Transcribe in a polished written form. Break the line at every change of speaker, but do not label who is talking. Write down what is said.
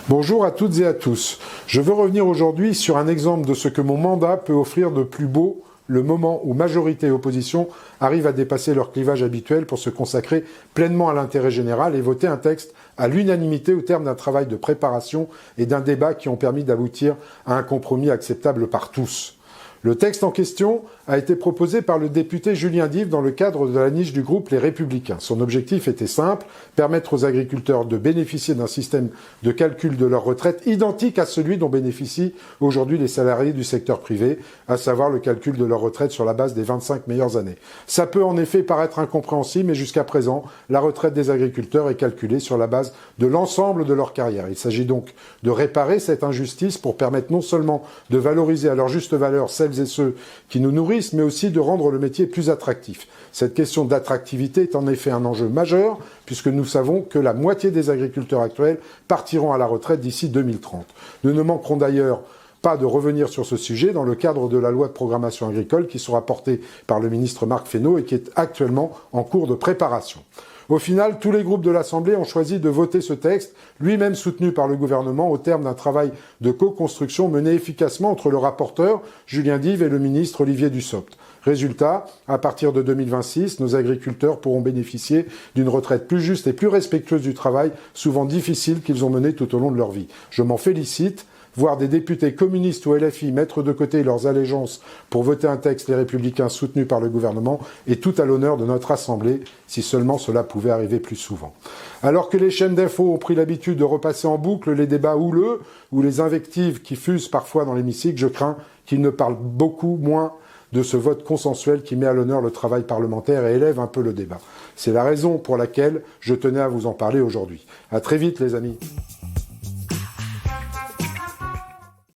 Bonjour à toutes et à tous. Je veux revenir aujourd'hui sur un exemple de ce que mon mandat peut offrir de plus beau, le moment où majorité et opposition arrivent à dépasser leur clivage habituel pour se consacrer pleinement à l'intérêt général et voter un texte à l'unanimité au terme d'un travail de préparation et d'un débat qui ont permis d'aboutir à un compromis acceptable par tous. Le texte en question a été proposé par le député Julien Dive dans le cadre de la niche du groupe Les Républicains. Son objectif était simple, permettre aux agriculteurs de bénéficier d'un système de calcul de leur retraite identique à celui dont bénéficient aujourd'hui les salariés du secteur privé, à savoir le calcul de leur retraite sur la base des 25 meilleures années. Ça peut en effet paraître incompréhensible, mais jusqu'à présent, la retraite des agriculteurs est calculée sur la base de l'ensemble de leur carrière. Il s'agit donc de réparer cette injustice pour permettre non seulement de valoriser à leur juste valeur celles et ceux qui nous nourrissent, mais aussi de rendre le métier plus attractif. Cette question d'attractivité est en effet un enjeu majeur, puisque nous savons que la moitié des agriculteurs actuels partiront à la retraite d'ici 2030. Nous ne manquerons d'ailleurs pas de revenir sur ce sujet dans le cadre de la loi de programmation agricole qui sera portée par le ministre Marc Fesneau et qui est actuellement en cours de préparation. Au final, tous les groupes de l'Assemblée ont choisi de voter ce texte, lui-même soutenu par le gouvernement, au terme d'un travail de co-construction mené efficacement entre le rapporteur, Julien Dive, et le ministre Olivier Dussopt. Résultat, à partir de 2026, nos agriculteurs pourront bénéficier d'une retraite plus juste et plus respectueuse du travail, souvent difficile, qu'ils ont mené tout au long de leur vie. Je m'en félicite. Voir des députés communistes ou LFI mettre de côté leurs allégeances pour voter un texte Les Républicains soutenu par le gouvernement est tout à l'honneur de notre Assemblée, si seulement cela pouvait arriver plus souvent. Alors que les chaînes d'infos ont pris l'habitude de repasser en boucle les débats houleux ou les invectives qui fusent parfois dans l'hémicycle, je crains qu'ils ne parlent beaucoup moins de ce vote consensuel qui met à l'honneur le travail parlementaire et élève un peu le débat. C'est la raison pour laquelle je tenais à vous en parler aujourd'hui. À très vite les amis.